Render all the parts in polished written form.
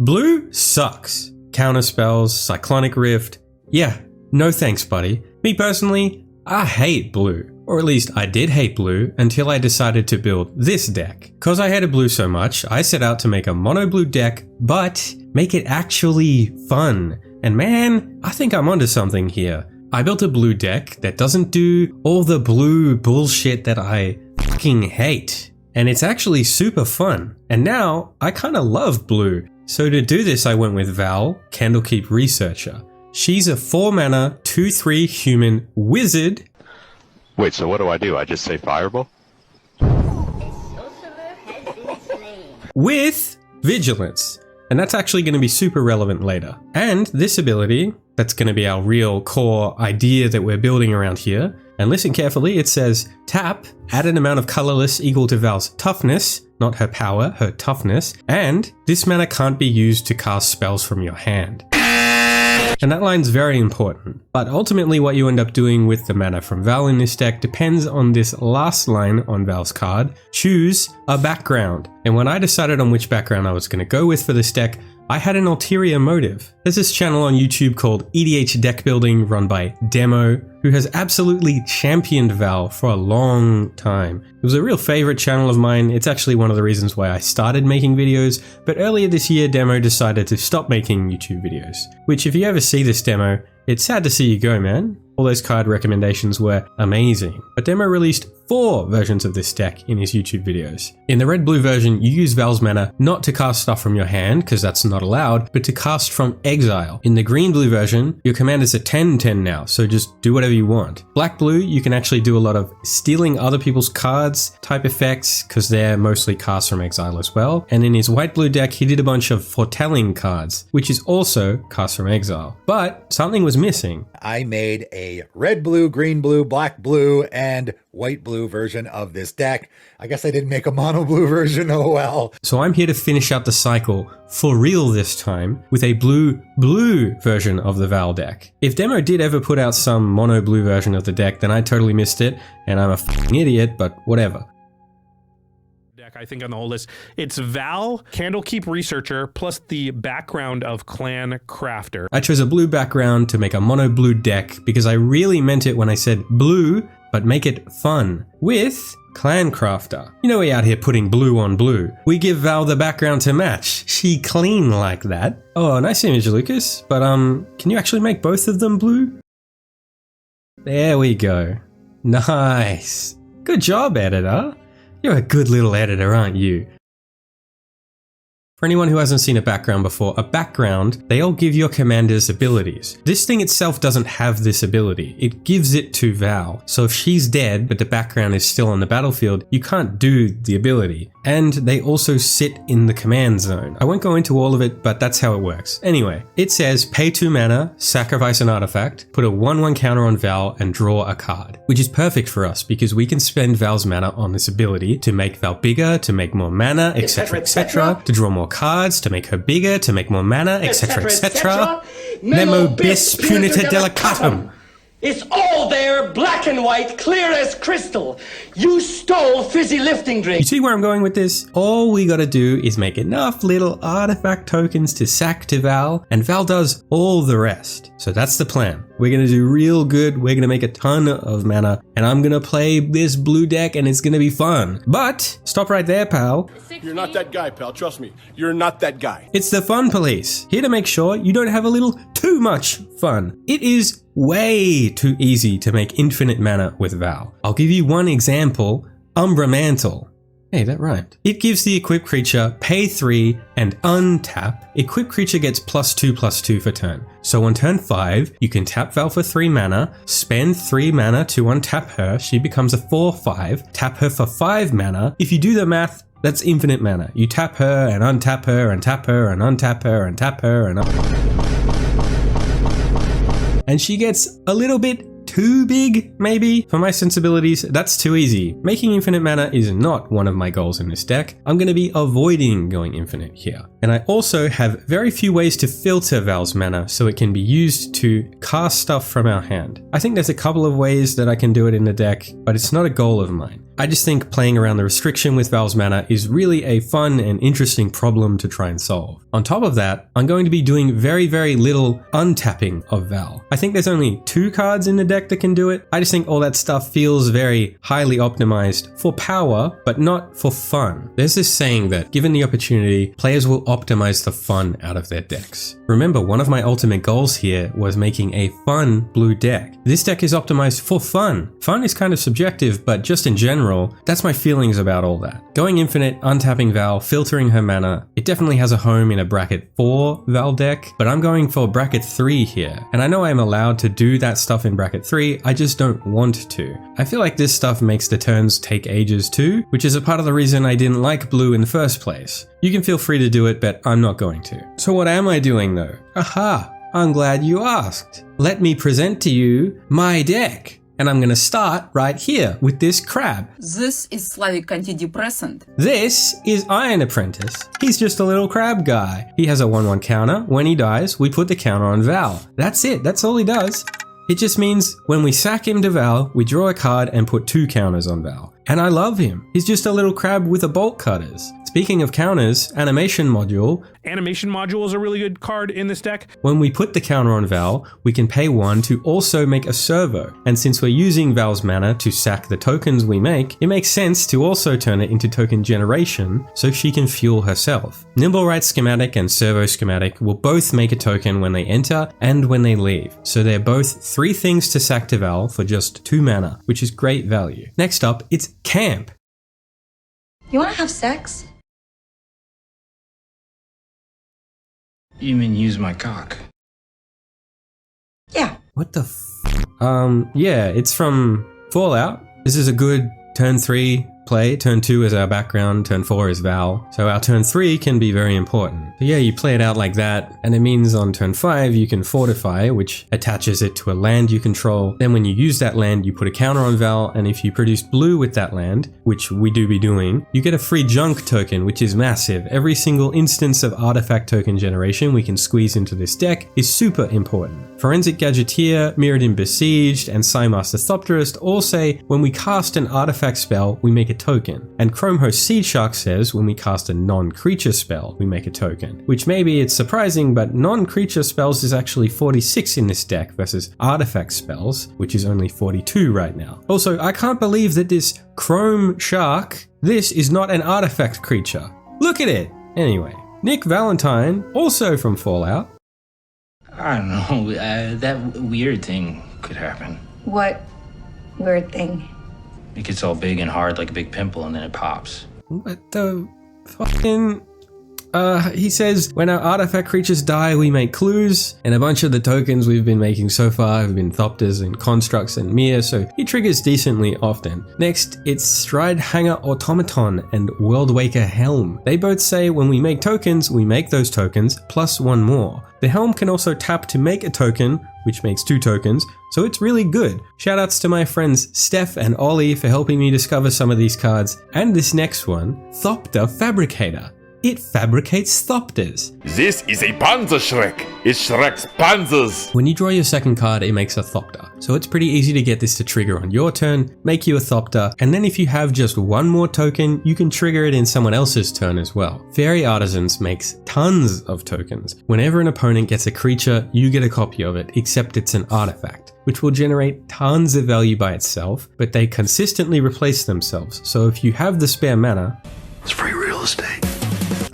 Blue sucks. Counter spells, Cyclonic Rift. Yeah, no thanks, buddy. Me personally, I hate blue. Or at least I did hate blue until I decided to build this deck. Cause I hated blue so much, I set out to make a mono blue deck, but make it actually fun. And man, I think I'm onto something here. I built a blue deck that doesn't do all the blue bullshit that I fucking hate. And it's actually super fun. And now I kinda love blue. So to do this, I went with Vhal, Candlekeep Researcher. She's a 4-mana, 2/3 human wizard. Wait, so what do? I just say fireball? With vigilance. And that's actually going to be super relevant later. And this ability, that's going to be our real core idea that we're building around here. And listen carefully, it says tap, add an amount of colorless equal to Vhal's toughness, not her power, her toughness. And this mana can't be used to cast spells from your hand. And that line's very important, but ultimately what you end up doing with the mana from Vhal in this deck depends on this last line on Vhal's card, choose a background. And when I decided on which background I was going to go with for this deck, I had an ulterior motive. There's this channel on YouTube called EDH Deckbuilding run by Demo, who has absolutely championed Vhal for a long time. It was a real favorite channel of mine. It's actually one of the reasons why I started making videos, but earlier this year Demo decided to stop making YouTube videos. Which if you ever see this Demo, it's sad to see you go, man. All those card recommendations were amazing. But Demo released 4 versions of this deck in his YouTube videos. In the red-blue version, you use Vhal's mana not to cast stuff from your hand, because that's not allowed, but to cast from exile. In the green-blue version, your command is a 10/10 now, so just do whatever you want. Black-blue, you can actually do a lot of stealing other people's cards type effects, because they're mostly cast from exile as well. And in his white-blue deck, he did a bunch of foretelling cards, which is also cast from exile. But something was missing. I made a red, blue, green, blue, black, blue, and white, blue version of this deck. I guess I didn't make a mono blue version, oh well. So I'm here to finish out the cycle for real this time with a blue version of the Vhal deck. If Demo did ever put out some mono blue version of the deck, then I totally missed it and I'm a f***ing idiot, but whatever. I think on the whole list, it's Vhal, Candlekeep Researcher, plus the background of Clan Crafter. I chose a blue background to make a mono blue deck because I really meant it when I said blue, but make it fun with Clan Crafter. You know, we out here putting blue on blue. We give Vhal the background to match. She clean like that. Oh, nice image, Lucas. But can you actually make both of them blue? There we go. Nice. Good job, editor. You're a good little editor, aren't you? For anyone who hasn't seen a background before, a background, they all give your commanders abilities. This thing itself doesn't have this ability. It gives it to Vhal. So if she's dead, but the background is still on the battlefield, you can't do the ability. And they also sit in the command zone. I won't go into all of it, but that's how it works. Anyway, it says pay 2 mana, sacrifice an artifact, put a 1/1 counter on Vhal, and draw a card. Which is perfect for us because we can spend Vhal's mana on this ability to make Vhal bigger, to make more mana, etc, etc, to draw more cards, to make her bigger, to make more mana, etc, etc. Nemo bis punita delicatum. It's all there, black and white, clear as crystal. You stole fizzy lifting drink. You see where I'm going with this? All we gotta do is make enough little artifact tokens to sack to Vhal, and Vhal does all the rest. So that's the plan. We're gonna do real good, we're gonna make a ton of mana, and I'm gonna play this blue deck and it's gonna be fun. But, stop right there, pal. You're not that guy, pal, trust me. You're not that guy. It's the fun police, here to make sure you don't have a little too much fun. It is way too easy to make infinite mana with Vhal. I'll give you one example, Umbra Mantle. Hey, that rhymed. It gives the equipped creature pay 3 and untap. Equipped creature gets +2/+2 for turn. So on turn 5, you can tap Vhal for 3 mana, spend 3 mana to untap her, she becomes a 4/5, tap her for 5 mana. If you do the math, that's infinite mana. You tap her and untap her and tap her and untap her and tap her and and she gets a little bit too big, maybe? For my sensibilities, that's too easy. Making infinite mana is not one of my goals in this deck. I'm going to be avoiding going infinite here. And I also have very few ways to filter Vhal's mana so it can be used to cast stuff from our hand. I think there's a couple of ways that I can do it in the deck, but it's not a goal of mine. I just think playing around the restriction with Vhal's mana is really a fun and interesting problem to try and solve. On top of that, I'm going to be doing very, very little untapping of Vhal. I think there's only 2 cards in the deck that can do it. I just think all that stuff feels very highly optimized for power, but not for fun. There's this saying that given the opportunity, players will optimize the fun out of their decks. Remember, one of my ultimate goals here was making a fun blue deck. This deck is optimized for fun. Fun is kind of subjective, but just in general, that's my feelings about all that. Going infinite, untapping Vhal, filtering her mana, it definitely has a home in a bracket 4 Vhal deck, but I'm going for bracket 3 here. And I know I'm allowed to do that stuff in bracket 3, I just don't want to. I feel like this stuff makes the turns take ages too, which is a part of the reason I didn't like blue in the first place. You can feel free to do it, but I'm not going to. So what am I doing though? Aha! I'm glad you asked. Let me present to you my deck. And I'm going to start right here with this crab. This is Slavic antidepressant. This is Iron Apprentice. He's just a little crab guy. He has a 1/1 counter. When he dies, we put the counter on Vhal. That's it. That's all he does. It just means when we sack him to Vhal, we draw a card and put 2 counters on Vhal. And I love him. He's just a little crab with a bolt cutters. Speaking of counters, Animation Module. Animation Module is a really good card in this deck. When we put the counter on Vhal, we can pay 1 to also make a servo. And since we're using Vhal's mana to sack the tokens we make, it makes sense to also turn it into token generation so she can fuel herself. Nimblewright Schematic and Servo Schematic will both make a token when they enter and when they leave. So they're both 3 things to sack to Vhal for just 2 mana, which is great value. Next up, it's Camp. You wanna have sex? You mean use my cock? Yeah. What the yeah, it's from Fallout. This is a good turn 3 play. Turn 2 is our background, turn 4 is Vhal. So our turn 3 can be very important. But yeah, you play it out like that, and it means on turn 5 you can fortify, which attaches it to a land you control. Then when you use that land, you put a counter on Vhal, and if you produce blue with that land, which we do be doing, you get a free junk token, which is massive. Every single instance of artifact token generation we can squeeze into this deck is super important. Forensic Gadgeteer, Mirrodin Besieged, and Psymaster Thopterist all say when we cast an artifact spell, we make a token. And Chromehost Seed Shark says when we cast a non-creature spell, we make a token. Which maybe it's surprising, but non-creature spells is actually 46 in this deck versus artifact spells, which is only 42 right now. Also, I can't believe that this Chrome Shark, this is not an artifact creature. Look at it! Anyway, Nick Valentine, also from Fallout. I don't know, that weird thing could happen. What weird thing? It gets all big and hard like a big pimple and then it pops. What the fucking... he says, when our artifact creatures die, we make clues, and a bunch of the tokens we've been making so far have been Thopters and Constructs and Mir, so he triggers decently often. Next, it's Stride Hanger Automaton and Worldwaker Helm. They both say when we make tokens, we make those tokens, plus 1 more. The Helm can also tap to make a token, which makes 2 tokens, so it's really good. Shoutouts to my friends Steph and Ollie for helping me discover some of these cards, and this next one, Thopter Fabricator. It fabricates Thopters. This is a Panzer Shrek. It Shrek's Panzers. When you draw your second card, it makes a Thopter. So it's pretty easy to get this to trigger on your turn, make you a Thopter, and then if you have just 1 more token, you can trigger it in someone else's turn as well. Fairy Artisans makes tons of tokens. Whenever an opponent gets a creature, you get a copy of it, except it's an artifact, which will generate tons of value by itself, but they consistently replace themselves. So if you have the spare mana, It's free real estate.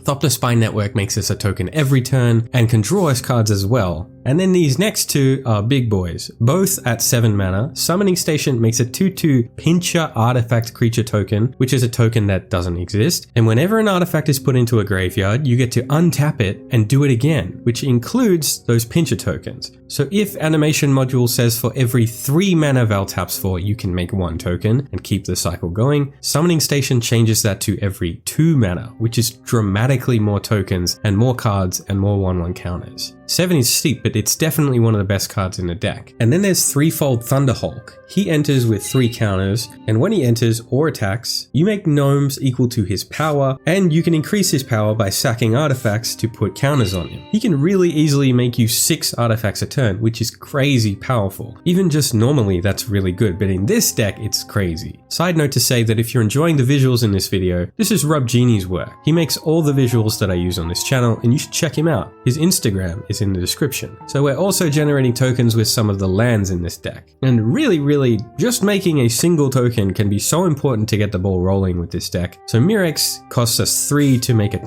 Thopter Spine Network makes us a token every turn and can draw us cards as well. And then these next 2 are big boys, both at 7 mana. Summoning Station makes a 2/2 Pincher Artifact Creature token, which is a token that doesn't exist. And whenever an artifact is put into a graveyard, you get to untap it and do it again, which includes those Pincher tokens. So if Animation Module says for every 3 mana Vhal taps for, you can make 1 token and keep the cycle going, Summoning Station changes that to every 2 mana, which is dramatically more tokens and more cards and more 1/1 counters. 7 is steep, but it's definitely one of the best cards in the deck. And then there's Threefold Thunderhulk. He enters with 3 counters, and when he enters or attacks, you make gnomes equal to his power, and you can increase his power by sacking artifacts to put counters on him. He can really easily make you 6 artifacts a turn, which is crazy powerful. Even just normally, that's really good, but in this deck, it's crazy. Side note to say that if you're enjoying the visuals in this video, this is Rubbed Genie's work. He makes all the visuals that I use on this channel, and you should check him out. His Instagram is in the description. So we're also generating tokens with some of the lands in this deck. And really, just making a single token can be so important to get the ball rolling with this deck. So Mirex costs us 3 to make it.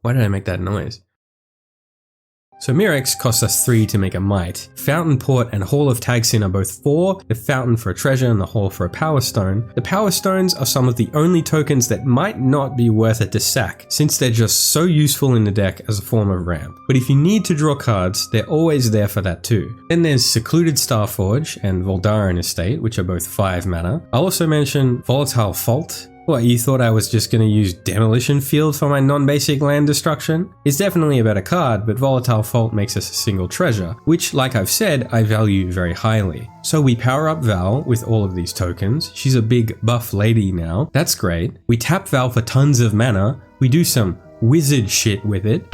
Why did I make that noise? So Mirex costs us 3 to make a Might. Fountain Port and Hall of Tagsin are both 4, the Fountain for a treasure and the Hall for a Power Stone. The Power Stones are some of the only tokens that might not be worth it to sack, since they're just so useful in the deck as a form of ramp. But if you need to draw cards, they're always there for that too. Then there's Secluded Starforge and Voldaren Estate, which are both 5 mana. I'll also mention Volatile Fault. What, you thought I was just going to use Demolition Field for my non-basic land destruction? It's definitely a better card, but Volatile Fault makes us a single treasure, which, like I've said, I value very highly. So we power up Vhal with all of these tokens. She's a big buff lady now. That's great. We tap Vhal for tons of mana. We do some wizard shit with it.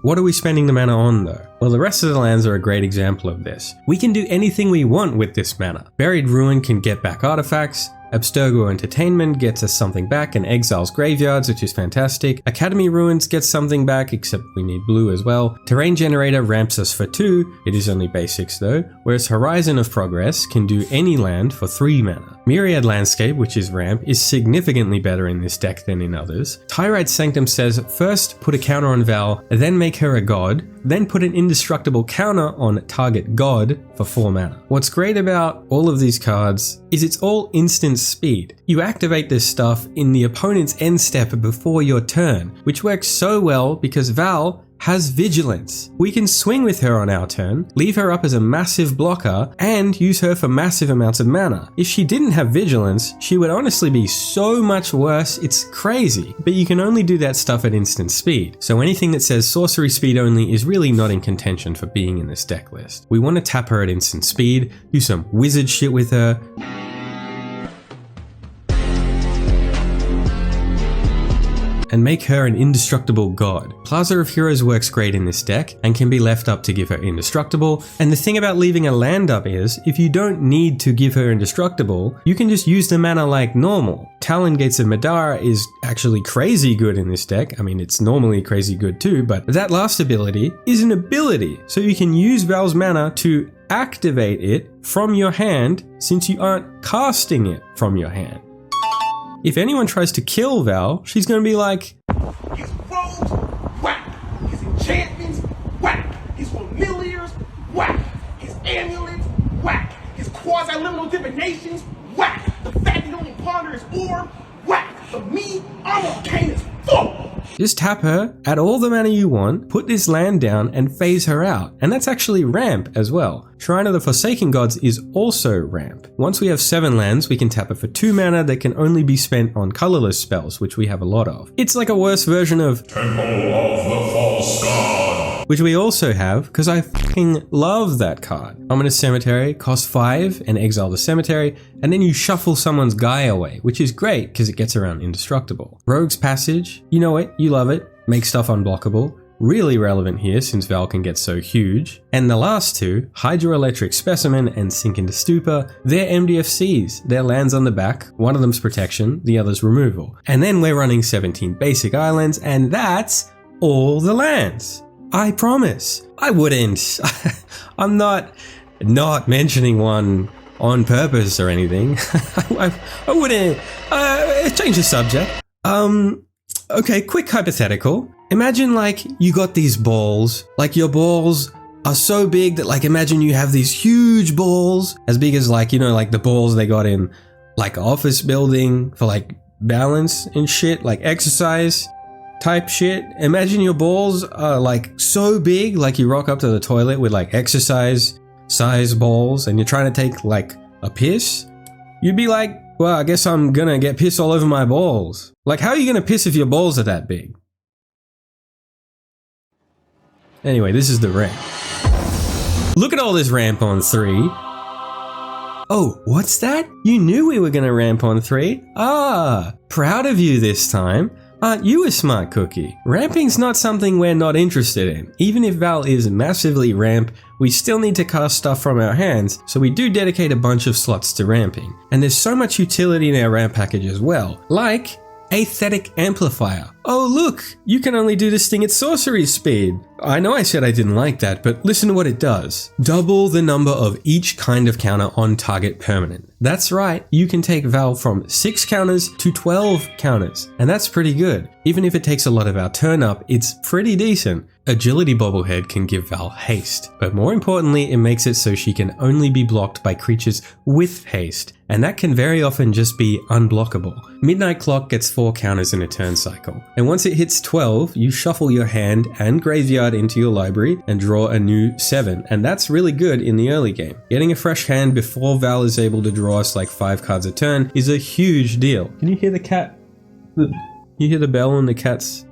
What are we spending the mana on though? Well, the rest of the lands are a great example of this. We can do anything we want with this mana. Buried Ruin can get back artifacts, Abstergo Entertainment gets us something back and exiles graveyards, which is fantastic. Academy Ruins gets something back, except we need blue as well. Terrain Generator ramps us for 2, it is only basics though, whereas Horizon of Progress can do any land for 3 mana. Myriad Landscape, which is ramp, is significantly better in this deck than in others. Tyrite Sanctum says, first put a counter on Vhal, then make her a god, then put an indestructible counter on target god for 4 mana. What's great about all of these cards is it's all instant speed. You activate this stuff in the opponent's end step before your turn, which works so well because Vhal has vigilance. We can swing with her on our turn, leave her up as a massive blocker, and use her for massive amounts of mana. If she didn't have vigilance, she would honestly be so much worse, it's crazy. But you can only do that stuff at instant speed, so anything that says sorcery speed only is really not in contention for being in this deck list. We want to tap her at instant speed, do some wizard shit with her, and make her an indestructible god. Plaza of Heroes works great in this deck and can be left up to give her indestructible, and the thing about leaving a land up is, if you don't need to give her indestructible, you can just use the mana like normal. Talon Gates of Madara is actually crazy good in this deck. I mean, it's normally crazy good too, but that last ability is an ability, so you can use Vhal's mana to activate it from your hand since you aren't casting it from your hand. If anyone tries to kill Vhal, she's going to be like, his rogues, whack. His enchantments, whack. His familiars, whack. His amulets, whack. His quasi-liminal divinations, whack. The fact he only ponder his orb, whack. But me, I'm arcane as fuck. Just tap her, add all the mana you want, put this land down, and phase her out. And that's actually ramp as well. Shrine of the Forsaken Gods is also ramp. Once we have 7 lands, we can tap it for 2 mana that can only be spent on colorless spells, which we have a lot of. It's like a worse version of Temple of the False God, which we also have, because I fucking love that card. Ominous Cemetery costs 5 and exile the cemetery, and then you shuffle someone's guy away, which is great because it gets around indestructible. Rogue's Passage, you know it, you love it, make stuff unblockable. Really relevant here since Vhal can get so huge. And the last 2, Hydroelectric Specimen and Sink into Stupor, they're MDFCs. They're lands on the back, one of them's protection, the other's removal. And then we're running 17 basic islands, and that's all the lands. I promise. I wouldn't. I'm not mentioning one on purpose or anything. I wouldn't. Change the subject. Okay, quick hypothetical. Imagine like you got these balls, like your balls are so big that like imagine you have these huge balls as big as like, you know, like the balls they got in like office building for like balance and shit, like exercise type shit. Imagine your balls are like so big, like you rock up to the toilet with like exercise size balls and you're trying to take like a piss. You'd be like Well, I guess I'm gonna get piss all over my balls. Like, how are you gonna piss if your balls are that big? Anyway, this is the ramp. Look at all this ramp on 3. Oh, what's that? You knew we were gonna ramp on 3? Ah, proud of you this time. Aren't you a smart cookie? Ramping's not something we're not interested in. Even if Vhal is massively ramp, we still need to cast stuff from our hands, so we do dedicate a bunch of slots to ramping. And there's so much utility in our ramp package as well, like Aesthetic Amplifier. Oh look, you can only do this thing at sorcery speed. I know I said I didn't like that, but listen to what it does. Double the number of each kind of counter on target permanent. That's right, you can take Vhal from 6 counters to 12 counters, and that's pretty good. Even if it takes a lot of our turn up, it's pretty decent. Agility Bobblehead can give Vhal haste, but more importantly, it makes it so she can only be blocked by creatures with haste, and that can very often just be unblockable. Midnight Clock gets 4 counters in a turn cycle, and once it hits 12, you shuffle your hand and graveyard into your library and draw a new 7, and that's really good in the early game. Getting a fresh hand before Vhal is able to draw us like 5 cards a turn is a huge deal. Can you hear the cat? You hear the bell on the cat's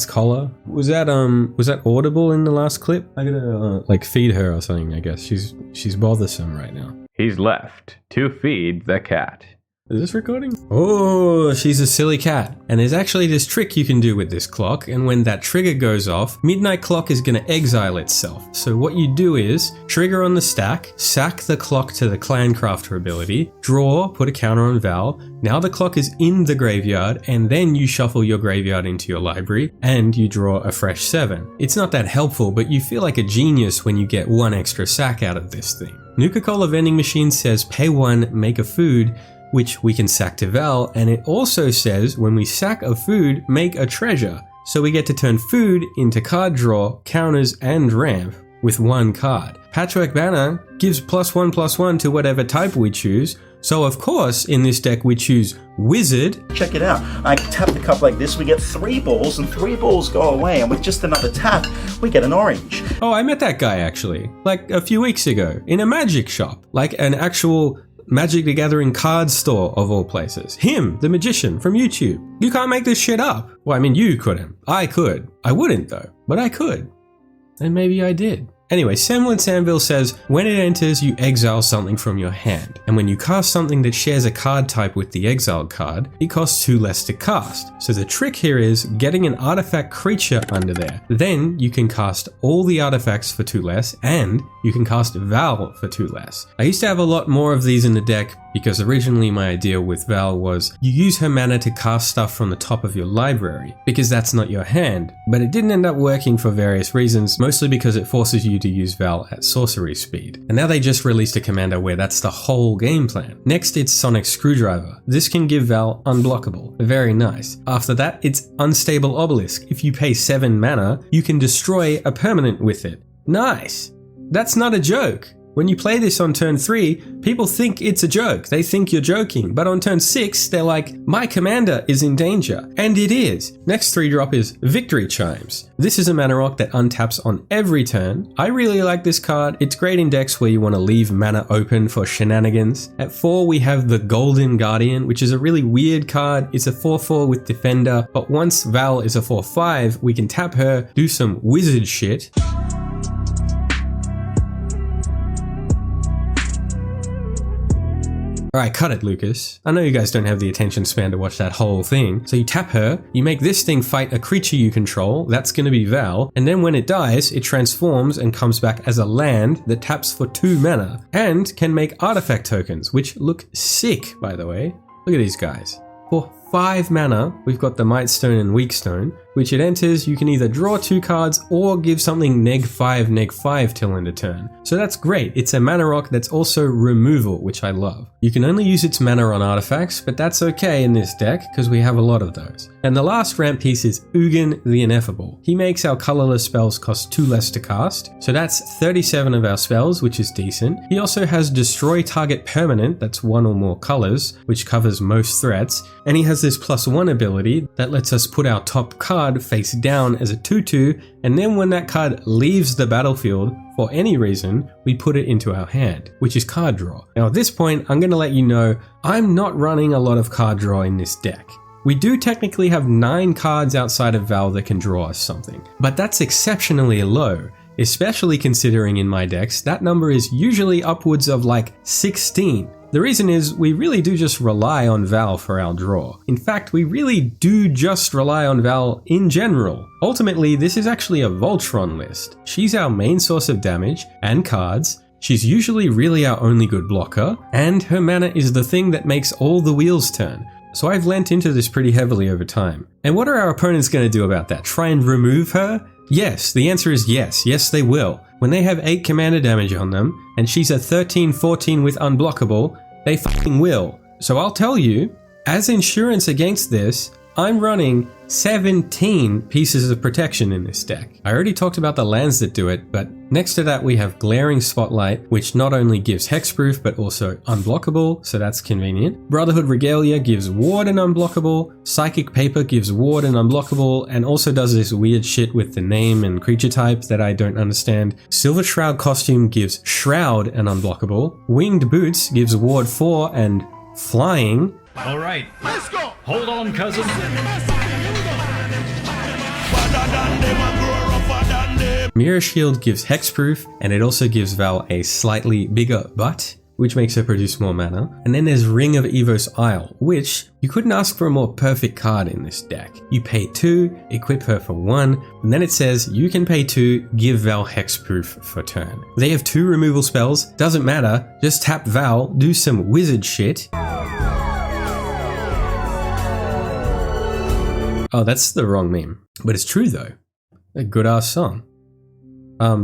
collar? Was that audible in the last clip? I gotta like feed her or something, I guess. She's bothersome right now. He's left to feed the cat. Is this recording? Oh, she's a silly cat. And there's actually this trick you can do with this clock, and when that trigger goes off, Midnight Clock is going to exile itself. So what you do is, trigger on the stack, sack the clock to the Clan Crafter ability, draw, put a counter on Vhal, now the clock is in the graveyard, and then you shuffle your graveyard into your library, and you draw a fresh 7. It's not that helpful, but you feel like a genius when you get 1 extra sack out of this thing. Nuka-Cola Vending Machine says pay 1, make a food, which we can sack to Vhal, and it also says when we sack a food, make a treasure. So we get to turn food into card draw, counters, and ramp with 1 card. Patchwork Banner gives +1/+1 to whatever type we choose, so of course in this deck we choose Wizard. Check it out. I tap the cup like this, we get 3 balls, and 3 balls go away, and with just another tap, we get an orange. Oh, I met that guy actually, like a few weeks ago, in a magic shop, like an actual Magic the Gathering card store of all places. Him, the magician from YouTube. You can't make this shit up. Well, I mean, you couldn't. I could. I wouldn't though, but I could. And maybe I did. Anyway, Semblance Anvil says, when it enters, you exile something from your hand. And when you cast something that shares a card type with the exiled card, it costs 2 less to cast. So the trick here is getting an artifact creature under there. Then you can cast all the artifacts for 2 less, and you can cast Vhal for 2 less. I used to have a lot more of these in the deck because originally my idea with Vhal was you use her mana to cast stuff from the top of your library, because that's not your hand. But it didn't end up working for various reasons, mostly because it forces you to use Vhal at sorcery speed. And now they just released a commander where that's the whole game plan. Next, it's Sonic Screwdriver. This can give Vhal unblockable. Very nice. After that, it's Unstable Obelisk. If you pay 7 mana, you can destroy a permanent with it. Nice. That's not a joke. When you play this on turn 3, people think it's a joke. They think you're joking. But on turn 6, they're like, my commander is in danger. And it is. Next 3-drop is Victory Chimes. This is a mana rock that untaps on every turn. I really like this card. It's great in decks where you want to leave mana open for shenanigans. At 4, we have the Golden Guardian, which is a really weird card. It's a 4/4 with Defender. But once Vhal is a 4/5, we can tap her, do some wizard shit. Alright, cut it, Lucas. I know you guys don't have the attention span to watch that whole thing. So you tap her, you make this thing fight a creature you control, that's gonna be Vhal, and then when it dies, it transforms and comes back as a land that taps for 2 mana, and can make artifact tokens, which look sick, by the way. Look at these guys. For 5 mana, we've got the Mightstone and Weakstone, which it enters, you can either draw 2 cards or give something -5/-5 till end of turn. So that's great. It's a mana rock that's also removal, which I love. You can only use its mana on artifacts, but that's okay in this deck because we have a lot of those. And the last ramp piece is Ugin the Ineffable. He makes our colorless spells cost 2 less to cast, so that's 37 of our spells, which is decent. He also has Destroy Target Permanent, that's 1 or more colors, which covers most threats, and he has this +1 ability that lets us put our top card face down as a 2/2, and then when that card leaves the battlefield, for any reason, we put it into our hand, which is card draw. Now at this point, I'm going to let you know, I'm not running a lot of card draw in this deck. We do technically have 9 cards outside of Vhal that can draw us something, but that's exceptionally low, especially considering in my decks, that number is usually upwards of like 16. The reason is we really do just rely on Vhal for our draw. In fact, we really do just rely on Vhal in general. Ultimately, this is actually a Voltron list. She's our main source of damage and cards. She's usually really our only good blocker, and her mana is the thing that makes all the wheels turn. So I've lent into this pretty heavily over time. And what are our opponents going to do about that? Try and remove her? Yes, the answer is yes. Yes, they will. When they have 8 commander damage on them, and she's a 13/14 with unblockable, they fucking will. So I'll tell you, as insurance against this, I'm running 17 pieces of protection in this deck. I already talked about the lands that do it, but next to that we have Glaring Spotlight, which not only gives hexproof but also unblockable, so that's convenient. Brotherhood Regalia gives ward and unblockable. Psychic Paper gives ward and unblockable, and also does this weird shit with the name and creature type that I don't understand. Silver Shroud Costume gives shroud and unblockable. Winged Boots gives ward 4 and flying. All right, let's go. Hold on, cousin. Mirror Shield gives hexproof, and it also gives Vhal a slightly bigger butt, which makes her produce more mana. And then there's Ring of Evos Isle, which you couldn't ask for a more perfect card in this deck. You pay 2, equip her for 1, and then it says you can pay 2, give Vhal hexproof for turn. They have 2 removal spells, doesn't matter, just tap Vhal, do some wizard shit. Oh, that's the wrong meme. But it's true though. A good ass song.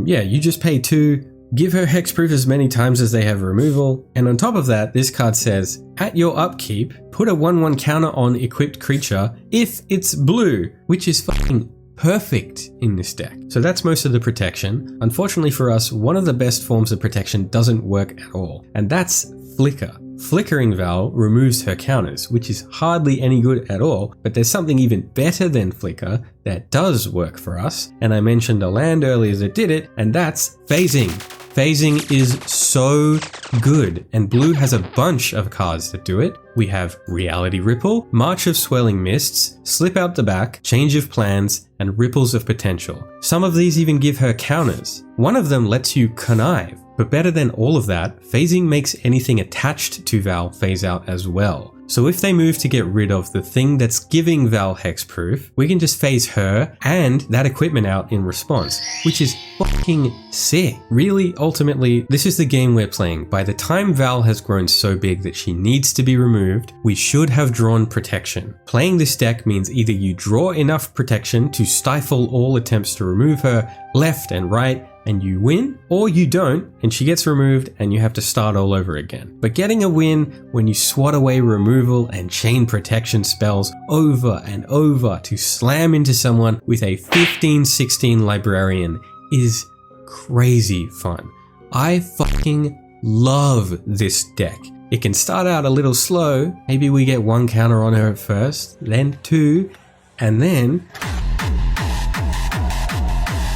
Yeah, you just pay 2, give her hexproof as many times as they have removal, and on top of that, this card says, at your upkeep, put a 1/1 counter on equipped creature if it's blue, which is fucking perfect in this deck. So that's most of the protection. Unfortunately for us, one of the best forms of protection doesn't work at all, and that's Flicker. Flickering Vhal removes her counters, which is hardly any good at all, but there's something even better than Flicker that does work for us, and I mentioned a land earlier that did it, and that's phasing. Phasing is so good, and blue has a bunch of cards that do it. We have Reality Ripple, March of Swirling Mists, Slip Out the Back, Change of Plans, and Ripples of Potential. Some of these even give her counters. One of them lets you connive, but better than all of that, phasing makes anything attached to Vhal phase out as well. So if they move to get rid of the thing that's giving Vhal hexproof, we can just phase her and that equipment out in response, which is fucking sick. Really, ultimately, this is the game we're playing. By the time Vhal has grown so big that she needs to be removed, we should have drawn protection. Playing this deck means either you draw enough protection to stifle all attempts to remove her left and right, and you win, or you don't, and she gets removed and you have to start all over again. But getting a win when you swat away removal and chain protection spells over and over to slam into someone with a 15/16 librarian is crazy fun. I fucking love this deck. It can start out a little slow, maybe we get 1 counter on her at first, then 2, and then...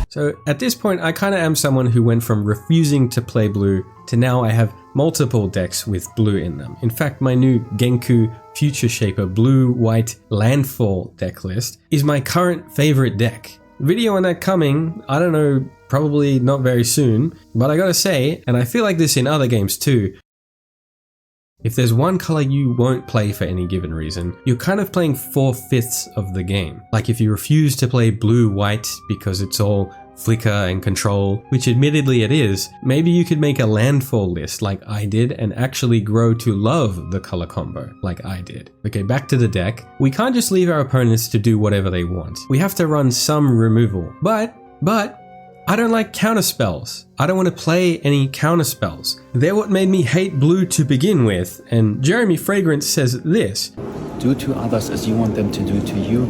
So at this point, I kind of am someone who went from refusing to play blue to now I have multiple decks with blue in them. In fact, my new Genku Future Shaper blue-white landfall deck list is my current favorite deck. Video on that coming, I don't know, probably not very soon, but I gotta say, and I feel like this in other games too, if there's one color you won't play for any given reason, you're kind of playing 4/5 of the game. Like if you refuse to play blue-white because it's all flicker and control, which admittedly it is, maybe you could make a landfall list like I did and actually grow to love the color combo like I did. Okay, back to the deck. We can't just leave our opponents to do whatever they want. We have to run some removal. But I don't like counterspells. I don't want to play any counterspells. They're what made me hate blue to begin with, and Jeremy Fragrance says this: do to others as you want them to do to you.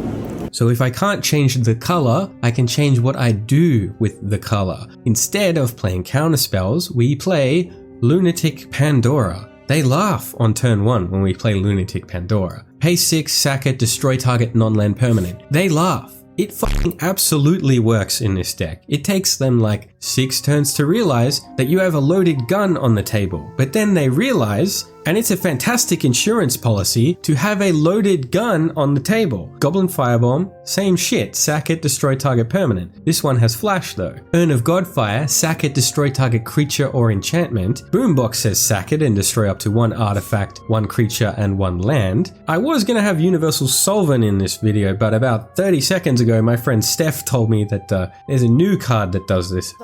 So if I can't change the color, I can change what I do with the color. Instead of playing counterspells, we play Lunatic Pandora. They laugh on turn 1 when we play Lunatic Pandora. Pay 6, sack it, destroy target non-land permanent. They laugh. It fucking absolutely works in this deck. It takes them like 6 turns to realize that you have a loaded gun on the table, but then they realize, and it's a fantastic insurance policy, to have a loaded gun on the table. Goblin Firebomb, same shit, sack it, destroy target permanent. This one has flash though. Urn of Godfire, sack it, destroy target creature or enchantment. Boombox says sack it and destroy up to 1 artifact, 1 creature and 1 land. I was gonna have Universal Solvent in this video, but about 30 seconds ago my friend Steph told me that there's a new card that does this.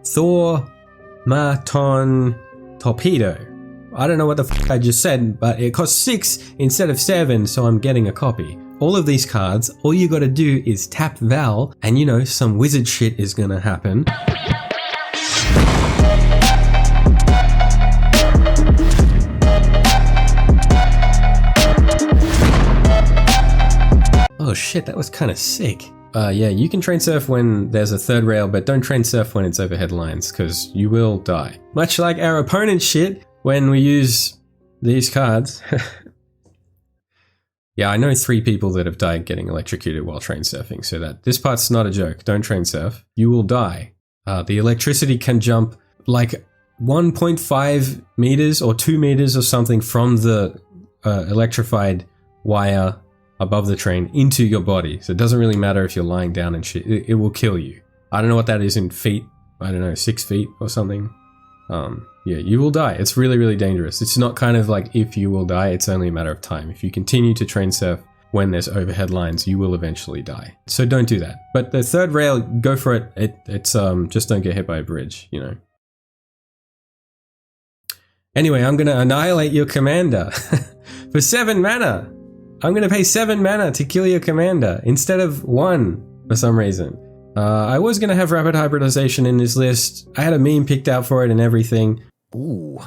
Thor Maton Torpedo. I don't know what the fuck I just said, but it costs 6 instead of 7, so I'm getting a copy. All of these cards, all you gotta do is tap Vhal, and you know, some wizard shit is gonna happen. Oh shit, that was kind of sick. Yeah, you can train surf when there's a third rail, but don't train surf when it's overhead lines, because you will die. Much like our opponent's shit when we use these cards. Yeah, I know 3 people that have died getting electrocuted while train surfing, so that this part's not a joke. Don't train surf. You will die. The electricity can jump like 1.5 meters or 2 meters or something from the electrified wire above the train into your body. So it doesn't really matter if you're lying down and shit. It will kill you. I don't know what that is in feet. I don't know, 6 feet or something. Yeah, you will die. It's really, really dangerous. It's not kind of like if you will die, it's only a matter of time. If you continue to train surf when there's overhead lines, you will eventually die. So don't do that. But the third rail, go for it. It's just don't get hit by a bridge, you know. Anyway, I'm gonna annihilate your commander for 7 mana. I'm going to pay 7 mana to kill your commander instead of 1 for some reason. I was going to have rapid hybridization in this list. I had a meme picked out for it and everything. Ooh.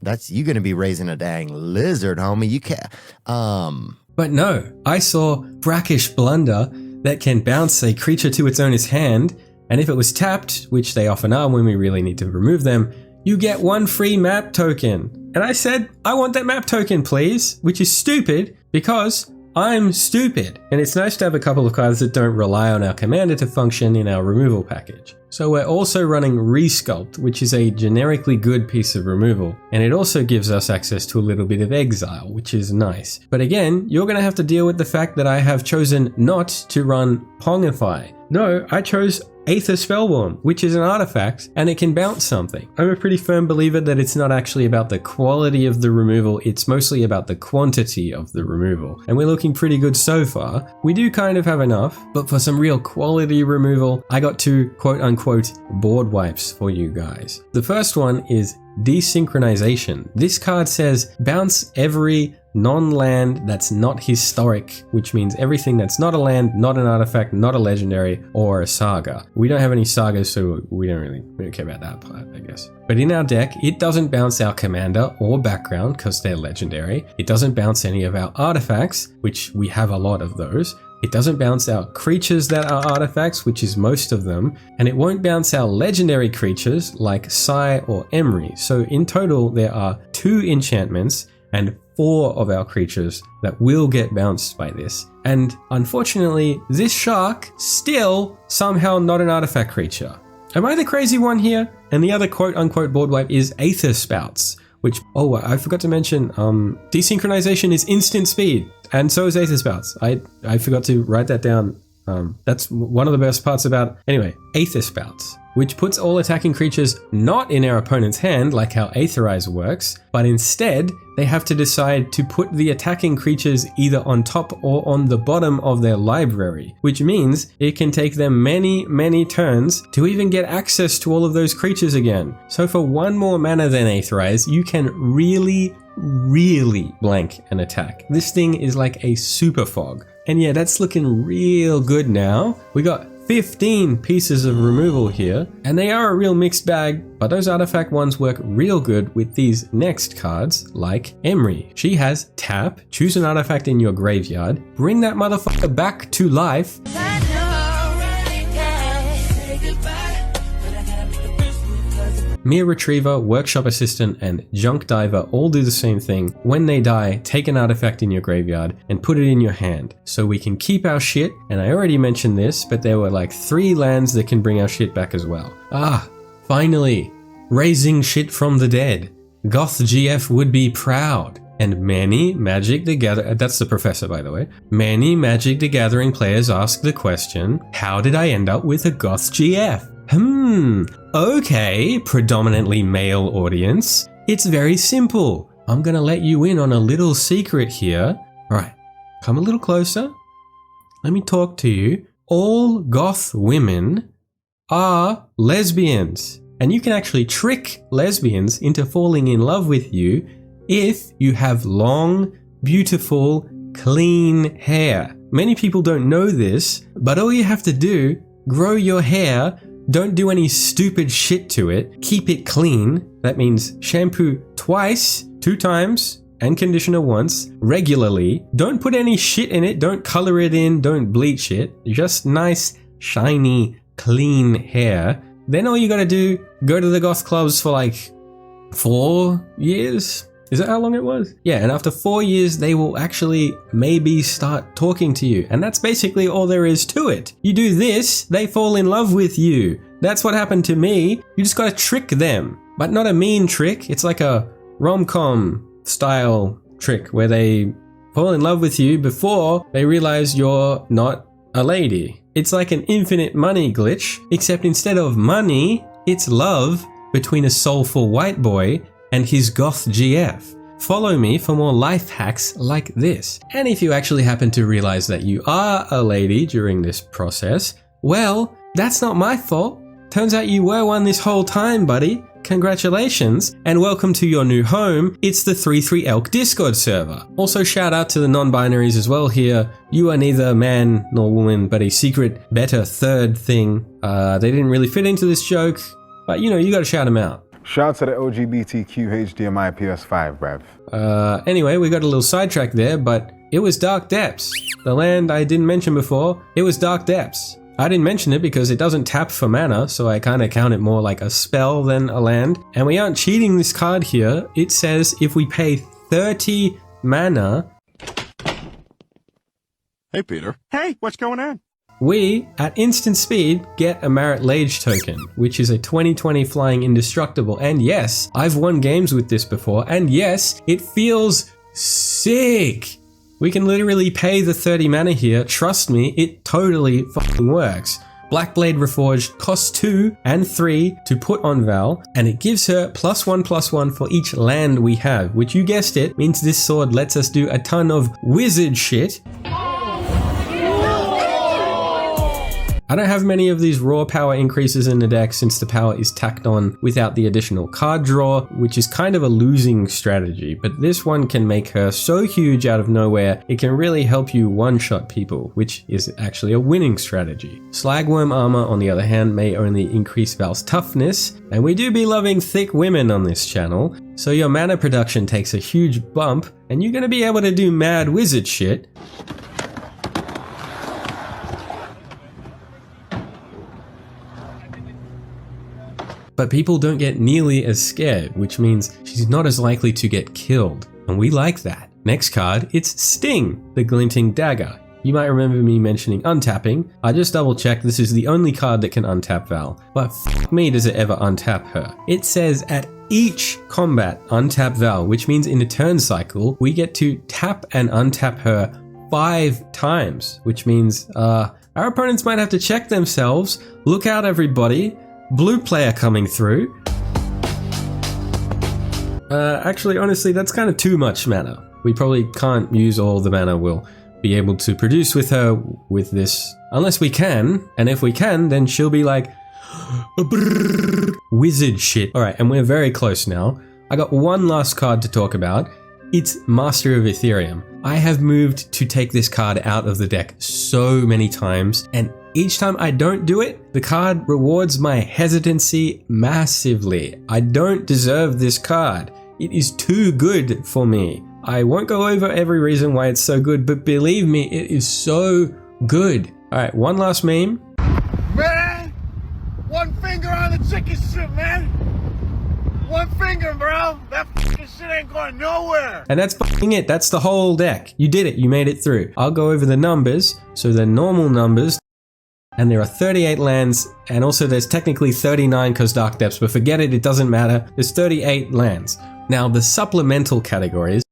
That's you going to be raising a dang lizard, homie. You can't. But no, I saw Brackish Blunder that can bounce a creature to its owner's hand, and if it was tapped, which they often are when we really need to remove them, you get 1 free map token. And I said, I want that map token, please, which is stupid because I'm stupid. And it's nice to have a couple of cards that don't rely on our commander to function in our removal package. So we're also running Resculpt, which is a generically good piece of removal. And it also gives us access to a little bit of exile, which is nice. But again, you're going to have to deal with the fact that I have chosen not to run Pongify. No, I chose Aether Spellborn, which is an artifact, and it can bounce something. I'm a pretty firm believer that it's not actually about the quality of the removal, it's mostly about the quantity of the removal. And we're looking pretty good so far. We do kind of have enough, but for some real quality removal, I got 2 quote-unquote board wipes for you guys. The first one is Desynchronization. This card says bounce every non-land that's not historic, which means everything that's not a land, not an artifact, not a legendary, or a saga. We don't have any sagas, so we don't care about that part, I guess. But in our deck, it doesn't bounce our commander or background because they're legendary. It doesn't bounce any of our artifacts, which we have a lot of those. It doesn't bounce out creatures that are artifacts, which is most of them, and it won't bounce our legendary creatures like Sai or Emery. So in total, there are 2 enchantments and 4 of our creatures that will get bounced by this. And unfortunately, this shark still somehow not an artifact creature. Am I the crazy one here? And the other quote-unquote board wipe is Aether Spouts, which, oh, I forgot to mention, Desynchronization is instant speed, and so is Aether Spouts. I forgot to write that down. That's one of the best parts about, anyway, Aether Spouts, which puts all attacking creatures not in our opponent's hand like how Aetherize works, but instead they have to decide to put the attacking creatures either on top or on the bottom of their library, which means it can take them many, many turns to even get access to all of those creatures again. So for 1 more mana than Aetherize, you can really blank an attack. This thing is like a super fog. And yeah, that's looking real good now. We got 15 pieces of removal here, and they are a real mixed bag, but those artifact ones work real good with these next cards, like Emery. She has tap, choose an artifact in your graveyard, bring that motherfucker back to life, Mere Retriever, Workshop Assistant, and Junk Diver all do the same thing. When they die, take an artifact in your graveyard and put it in your hand so we can keep our shit. And I already mentioned this, but there were like 3 lands that can bring our shit back as well. Ah, finally, raising shit from the dead. Goth GF would be proud. And many Magic the Gathering, that's the professor by the way, many Magic the Gathering players ask the question, how did I end up with a Goth GF? Okay, predominantly male audience. It's very simple. I'm gonna let you in on a little secret here. Alright, come a little closer. Let me talk to you. All Goth women are lesbians. And you can actually trick lesbians into falling in love with you if you have long, beautiful, clean hair. Many people don't know this, but all you have to do, grow your hair, don't do any stupid shit to it, keep it clean. That means shampoo twice, 2 times, and conditioner once, regularly. Don't put any shit in it, don't color it in, don't bleach it. Just nice, shiny, clean hair. Then all you gotta do, go to the goth clubs for like 4 years? Is that how long it was? Yeah, and after 4 years, they will actually maybe start talking to you. And that's basically all there is to it. You do this, they fall in love with you. That's what happened to me. You just gotta trick them. But not a mean trick. It's like a rom-com style trick where they fall in love with you before they realize you're not a lady. It's like an infinite money glitch, except instead of money, it's love between a soulful white boy and his goth GF. Follow me for more life hacks like this. And if you actually happen to realize that you are a lady during this process, well, that's not my fault. Turns out you were one this whole time, buddy. Congratulations, and welcome to your new home. It's the 33 Elk Discord server. Also shout out to the non-binaries as well here. You are neither man nor woman, but a secret, better third thing. They didn't really fit into this joke, but you know, you gotta shout them out. Shout out to the LGBTQ HDMI PS5, bruv. Anyway, we got a little sidetrack there, but it was Dark Depths. The land I didn't mention before, it was Dark Depths. I didn't mention it because it doesn't tap for mana, so I kind of count it more like a spell than a land. And we aren't cheating this card here. It says if we pay 30 mana... Hey, Peter. Hey, what's going on? We, at instant speed, get a Marit Lage token, which is a 2020 flying indestructible. And yes, I've won games with this before, and yes, it feels sick. We can literally pay the 30 mana here. Trust me, it totally fucking works. Blackblade Reforged costs 2 and 3 to put on Vhal, and it gives her +1/+1 for each land we have, which you guessed it, means this sword lets us do a ton of wizard shit. I don't have many of these raw power increases in the deck since the power is tacked on without the additional card draw, which is kind of a losing strategy, but this one can make her so huge out of nowhere, it can really help you one-shot people, which is actually a winning strategy. Slagworm Armor, on the other hand, may only increase Vhal's toughness, and we do be loving thick women on this channel, so your mana production takes a huge bump, and you're gonna be able to do mad wizard shit. But people don't get nearly as scared, which means she's not as likely to get killed, and we like that. Next card, it's Sting, the Glinting Dagger. You might remember me mentioning untapping. I just double checked, this is the only card that can untap Vhal, but f me does it ever untap her. It says at each combat untap Vhal, which means in a turn cycle, we get to tap and untap her 5 times, which means our opponents might have to check themselves. Look out everybody. Blue player coming through. Actually, honestly, that's kind of too much mana. We probably can't use all the mana we'll be able to produce with her with this. Unless we can, and if we can, then she'll be like wizard shit. Alright, and we're very close now. I got one last card to talk about. It's Master of Ethereum. I have moved to take this card out of the deck so many times, and each time I don't do it, the card rewards my hesitancy massively. I don't deserve this card. It is too good for me. I won't go over every reason why it's so good, but believe me, it is so good. Alright, one last meme. Man, one finger on the chicken strip, man. One finger, bro. That fucking shit ain't going nowhere. And that's f***ing it. That's the whole deck. You did it. You made it through. I'll go over the numbers. So the normal numbers. And there are 38 lands. And also there's technically 39 because Dark Depths. But forget it. It doesn't matter. There's 38 lands. Now the supplemental categories.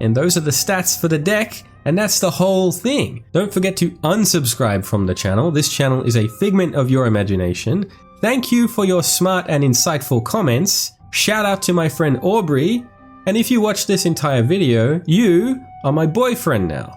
And those are the stats for the deck. And that's the whole thing. Don't forget to unsubscribe from the channel. This channel is a figment of your imagination. Thank you for your smart and insightful comments. Shout out to my friend Aubrey. And if you watch this entire video, you are my boyfriend now.